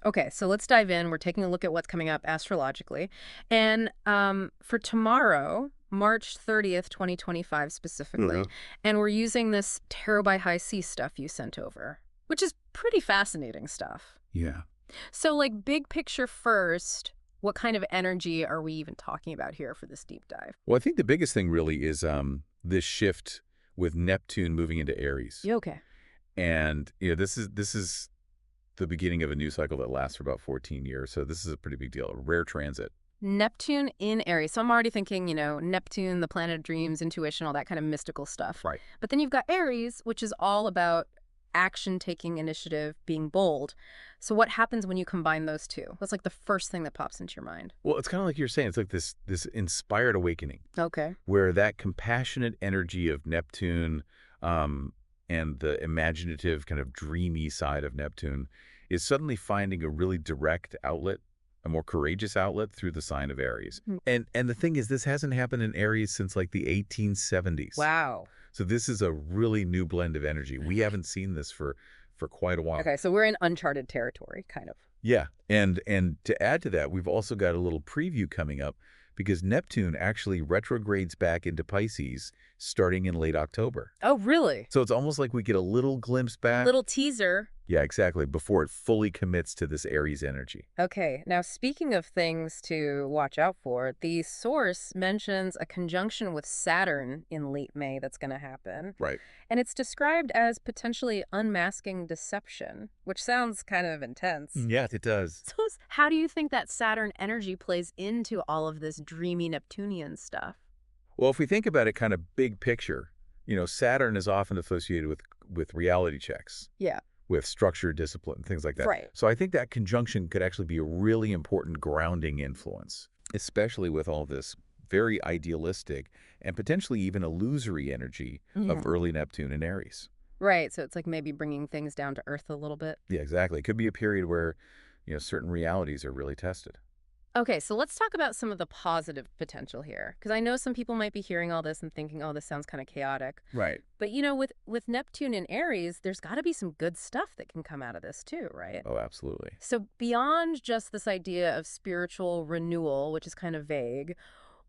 Okay, so let's dive in. We're taking a look at what's coming up astrologically. And for tomorrow, March 30th, 2025 specifically, Yeah. and we're using this Tarot by High C stuff you sent over, which is pretty fascinating stuff. Yeah. So, like, big picture first, what kind of energy are we even talking about here for this deep dive? Well, I think the biggest thing really is this shift with Neptune moving into Aries. You okay? And this is the beginning of a new cycle that lasts for about 14 years. So this is a pretty big deal, a rare transit. Neptune in Aries. So I'm already thinking, Neptune, the planet of dreams, intuition, all that kind of mystical stuff. Right. But then you've got Aries, which is all about action, taking initiative, being bold. So what happens when you combine those two? What's like the first thing that pops into your mind? Well, it's kind of like you're saying, it's like this inspired awakening Okay. where that compassionate energy of Neptune um, and the imaginative kind of dreamy side of Neptune is suddenly finding a really direct outlet, a more courageous outlet through the sign of Aries. Hmm. And the thing is, this hasn't happened in Aries since like the 1870s. Wow. So this is a really new blend of energy. We haven't seen this for quite a while. Okay, so we're in uncharted territory, kind of. Yeah, and to add to that, we've also got a little preview coming up because Neptune actually retrogrades back into Pisces starting in late October. Oh, really? So it's almost like we get a little glimpse back. Little teaser. Yeah, exactly, before it fully commits to this Aries energy. Okay, now speaking of things to watch out for, the source mentions a conjunction with Saturn in late May that's going to happen. Right. And it's described as potentially unmasking deception, which sounds kind of intense. Yeah, it does. So how do you think that Saturn energy plays into all of this dreamy Neptunian stuff? Well, if we think about it kind of big picture, Saturn is often associated with reality checks, Yeah. with structure, discipline, things like that. Right. So I think that conjunction could actually be a really important grounding influence, especially with all this very idealistic and potentially even illusory energy of early Neptune and Aries. Right, so it's like maybe bringing things down to earth a little bit. Yeah, exactly. It could be a period where, certain realities are really tested. Okay, so let's talk about some of the positive potential here, because I know some people might be hearing all this and thinking, oh, this sounds kind of chaotic. Right. But, with Neptune and Aries, there's got to be some good stuff that can come out of this too, right? Oh, absolutely. So beyond just this idea of spiritual renewal, which is kind of vague,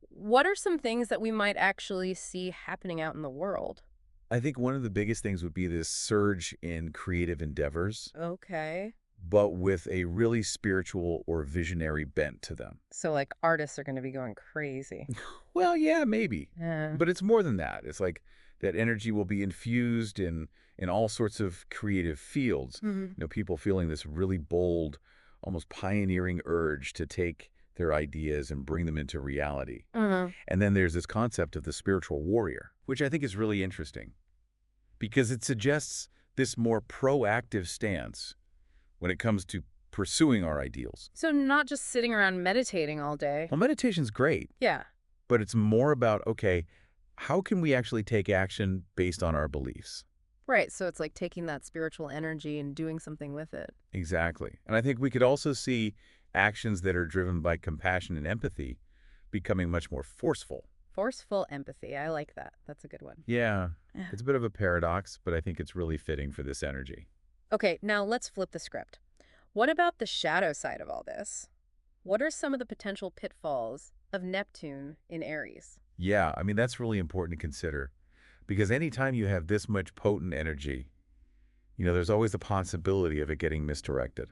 what are some things that we might actually see happening out in the world? I think one of the biggest things would be this surge in creative endeavors, Okay. but with a really spiritual or visionary bent to them. So, like, artists are going to be going crazy. Well, yeah, maybe. Yeah. But it's more than that. It's like that energy will be infused in all sorts of creative fields. People feeling this really bold, almost pioneering urge to take their ideas and bring them into reality. And then there's this concept of the spiritual warrior, which I think is really interesting because it suggests this more proactive stance when it comes to pursuing our ideals. So not just sitting around meditating all day. Well, meditation's great, Yeah. but it's more about, okay, how can we actually take action based on our beliefs? Right. So it's like taking that spiritual energy and doing something with it. Exactly. And I think we could also see actions that are driven by compassion and empathy becoming much more forceful. Forceful empathy. I like that. That's a good one. Yeah, Yeah. it's a bit of a paradox, but I think it's really fitting for this energy. Okay, now let's flip the script. What about the shadow side of all this? What are some of the potential pitfalls of Neptune in Aries? Yeah, I mean, that's really important to consider because anytime you have this much potent energy, there's always the possibility of it getting misdirected.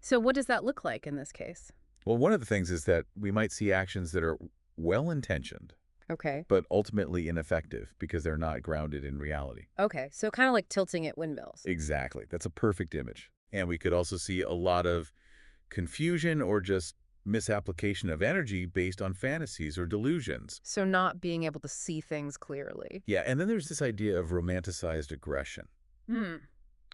So what does that look like in this case? Well, one of the things is that we might see actions that are well-intentioned, Okay. but ultimately ineffective because they're not grounded in reality. Okay, so kind of like tilting at windmills. Exactly. That's a perfect image. And we could also see a lot of confusion or just misapplication of energy based on fantasies or delusions. So not being able to see things clearly. Yeah, and then there's this idea of romanticized aggression.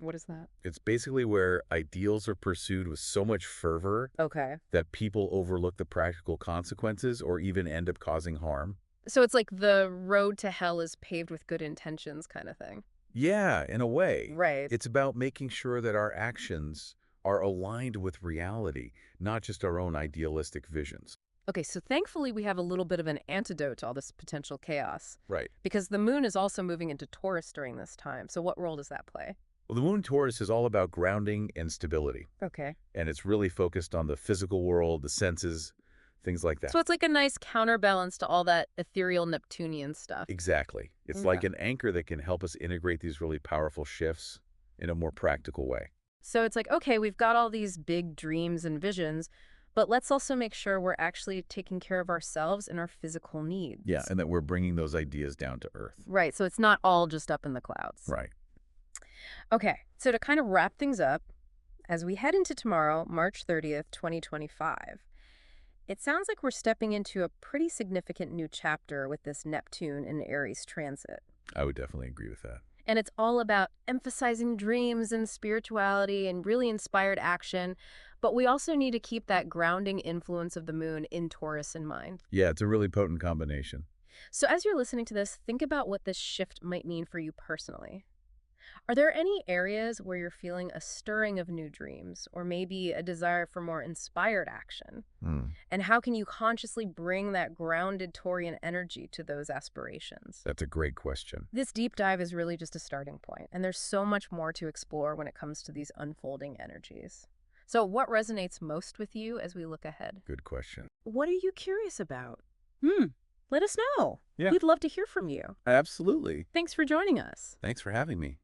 What is that? It's basically where ideals are pursued with so much fervor Okay. that people overlook the practical consequences or even end up causing harm. So it's like the road to hell is paved with good intentions kind of thing. Yeah, in a way. Right. It's about making sure that our actions are aligned with reality, not just our own idealistic visions. Okay, so thankfully we have a little bit of an antidote to all this potential chaos Right. because the moon is also moving into Taurus during this time. So what role does that play? Well, the moon in Taurus is all about grounding and stability, Okay. and it's really focused on the physical world, the senses, things like that. So it's like a nice counterbalance to all that ethereal Neptunian stuff. Exactly. It's Okay. like an anchor that can help us integrate these really powerful shifts in a more practical way. So it's like, okay, we've got all these big dreams and visions, but let's also make sure we're actually taking care of ourselves and our physical Yeah, needs. and that we're bringing those ideas down to earth. Right. So it's not all just up in the clouds. Right. Okay. So to kind of wrap things up, as we head into tomorrow, March 30th, 2025, it sounds like we're stepping into a pretty significant new chapter with this Neptune and Aries transit. I would definitely agree with that. And it's all about emphasizing dreams and spirituality and really inspired action. But we also need to keep that grounding influence of the moon in Taurus in mind. Yeah, it's a really potent combination. So as you're listening to this, think about what this shift might mean for you personally. Are there any areas where you're feeling a stirring of new dreams or maybe a desire for more inspired action? Hmm. And how can you consciously bring that grounded Taurian energy to those aspirations? That's a great question. This deep dive is really just a starting point, and there's so much more to explore when it comes to these unfolding energies. So, what resonates most with you as we look ahead? Good question. What are you curious about? Let us know. Yeah, We'd love to hear from you. absolutely. Thanks for joining us. Thanks for having me.